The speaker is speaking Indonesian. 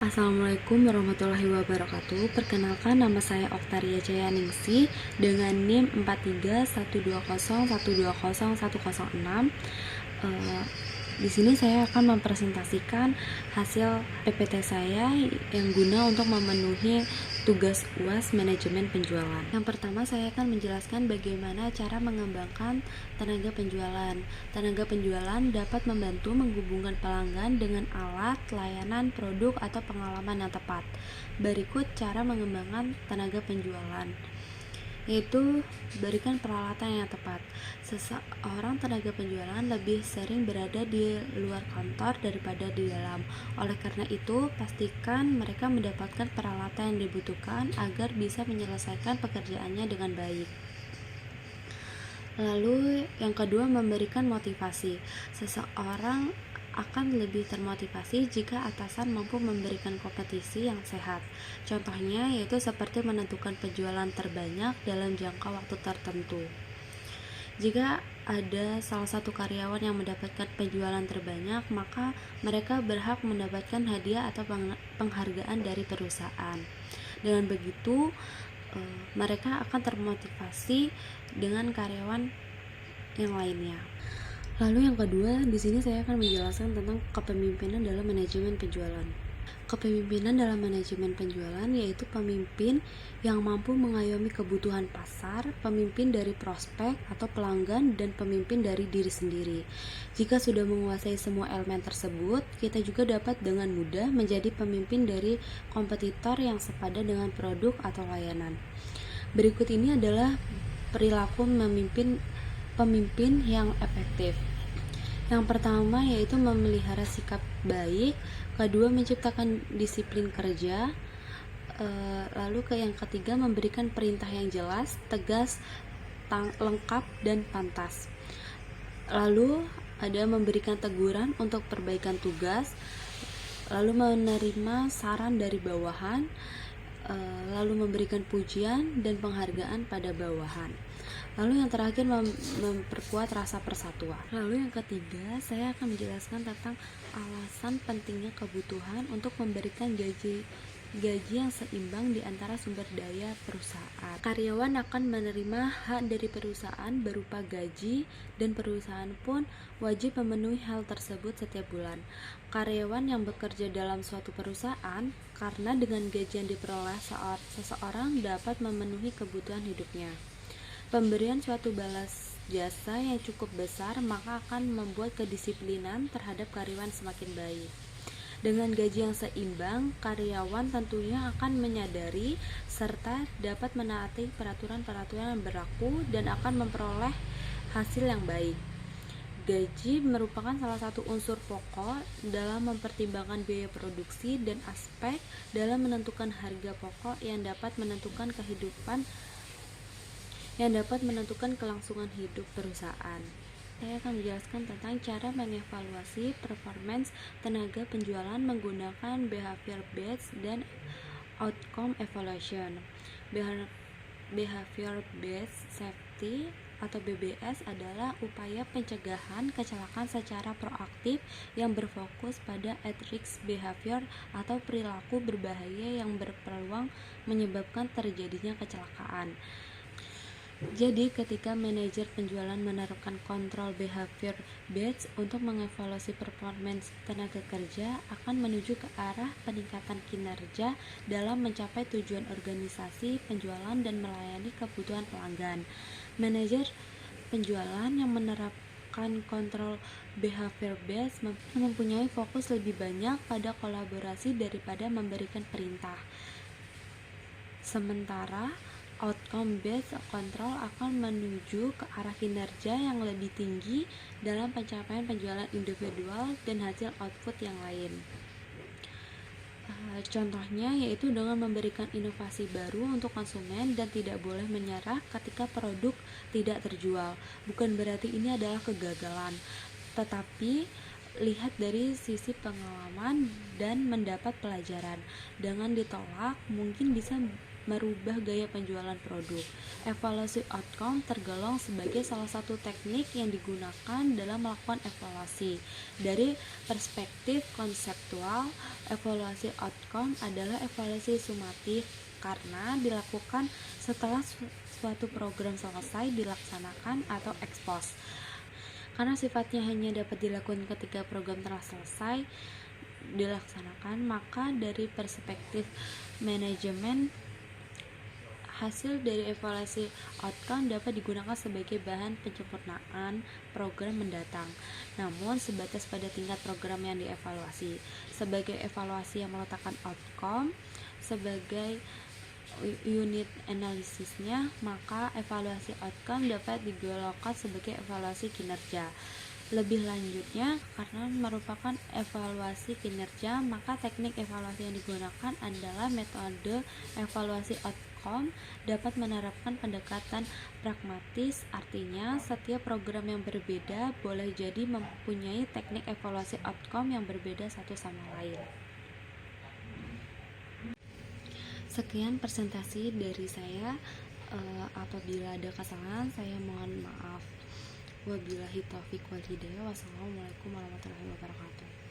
Assalamualaikum warahmatullahi wabarakatuh. Perkenalkan, nama saya Oktaria Jayaningsih dengan NIM 431201201006. Di sini saya akan mempresentasikan hasil PPT saya yang guna untuk memenuhi tugas UAS manajemen penjualan. Yang pertama, saya akan menjelaskan bagaimana cara mengembangkan tenaga penjualan. Tenaga penjualan dapat membantu menghubungkan pelanggan dengan alat, layanan, produk, atau pengalaman yang tepat. Berikut cara mengembangkan tenaga penjualan, yaitu berikan peralatan yang tepat. Seseorang tenaga penjualan lebih sering berada di luar kantor daripada di dalam. Oleh karena itu, pastikan mereka mendapatkan peralatan yang dibutuhkan agar bisa menyelesaikan pekerjaannya dengan baik. Lalu yang kedua, memberikan motivasi. Seseorang akan lebih termotivasi jika atasan mampu memberikan kompetisi yang sehat. Contohnya yaitu seperti menentukan penjualan terbanyak dalam jangka waktu tertentu. Jika ada salah satu karyawan yang mendapatkan penjualan terbanyak, maka mereka berhak mendapatkan hadiah atau penghargaan dari perusahaan. Dengan begitu, mereka akan termotivasi dengan karyawan yang lainnya. Lalu yang kedua, di sini saya akan menjelaskan tentang kepemimpinan dalam manajemen penjualan. Kepemimpinan dalam manajemen penjualan yaitu pemimpin yang mampu mengayomi kebutuhan pasar, pemimpin dari prospek atau pelanggan, dan pemimpin dari diri sendiri. Jika sudah menguasai semua elemen tersebut, kita juga dapat dengan mudah menjadi pemimpin dari kompetitor yang sepadan dengan produk atau layanan. Berikut ini adalah perilaku pemimpin yang efektif. Yang pertama yaitu memelihara sikap baik, kedua menciptakan disiplin kerja, lalu yang ketiga memberikan perintah yang jelas, tegas, lengkap, dan pantas. Lalu ada memberikan teguran untuk perbaikan tugas, lalu menerima saran dari bawahan, lalu memberikan pujian dan penghargaan pada bawahan. Lalu yang terakhir, memperkuat rasa persatuan. Lalu yang ketiga, saya akan menjelaskan tentang alasan pentingnya kebutuhan untuk memberikan gaji yang seimbang di antara sumber daya perusahaan. Karyawan akan menerima hak dari perusahaan berupa gaji, dan perusahaan pun wajib memenuhi hal tersebut setiap bulan. Karyawan yang bekerja dalam suatu perusahaan, karena dengan gaji yang diperoleh seseorang dapat memenuhi kebutuhan hidupnya. Pemberian suatu balas jasa yang cukup besar maka akan membuat kedisiplinan terhadap karyawan semakin baik. Dengan gaji yang seimbang, karyawan tentunya akan menyadari serta dapat menaati peraturan-peraturan yang berlaku dan akan memperoleh hasil yang baik. Gaji merupakan salah satu unsur pokok dalam mempertimbangkan biaya produksi dan aspek dalam menentukan harga pokok yang dapat menentukan kelangsungan hidup perusahaan. Saya akan menjelaskan tentang cara mengevaluasi performance tenaga penjualan menggunakan behavior based dan outcome evaluation. Behavior based safety atau BBS adalah upaya pencegahan kecelakaan secara proaktif yang berfokus pada at-risk behavior atau perilaku berbahaya yang berpeluang menyebabkan terjadinya kecelakaan. Jadi, ketika manajer penjualan menerapkan kontrol behavior based untuk mengevaluasi performance tenaga kerja, akan menuju ke arah peningkatan kinerja dalam mencapai tujuan organisasi penjualan dan melayani kebutuhan pelanggan. Manajer penjualan yang menerapkan kontrol behavior based mempunyai fokus lebih banyak pada kolaborasi daripada memberikan perintah. Sementara outcome based control akan menuju ke arah kinerja yang lebih tinggi dalam pencapaian penjualan individual dan hasil output yang lain. Contohnya yaitu dengan memberikan inovasi baru untuk konsumen dan tidak boleh menyerah ketika produk tidak terjual. Bukan berarti ini adalah kegagalan, tetapi lihat dari sisi pengalaman dan mendapat pelajaran. Dengan ditolak, mungkin bisa merubah gaya penjualan produk. Evaluasi outcome tergolong sebagai salah satu teknik yang digunakan dalam melakukan evaluasi. Dari perspektif konseptual, evaluasi outcome adalah evaluasi sumatif karena dilakukan setelah suatu program selesai dilaksanakan atau ex post. Karena sifatnya hanya dapat dilakukan ketika program telah selesai dilaksanakan, maka dari perspektif manajemen, hasil dari evaluasi outcome dapat digunakan sebagai bahan penyempurnaan program mendatang, namun sebatas pada tingkat program yang dievaluasi. Sebagai evaluasi yang meletakkan outcome sebagai unit analisisnya, maka evaluasi outcome dapat digolongkan sebagai evaluasi kinerja. Lebih lanjutnya, karena merupakan evaluasi kinerja, maka teknik evaluasi yang digunakan adalah metode evaluasi outcome dapat menerapkan pendekatan pragmatis, artinya setiap program yang berbeda boleh jadi mempunyai teknik evaluasi outcome yang berbeda satu sama lain. Sekian presentasi dari saya. Apabila ada kesalahan, saya mohon maaf. Wabillahi taufiq wal hidayah. Wassalamualaikum warahmatullahi wabarakatuh.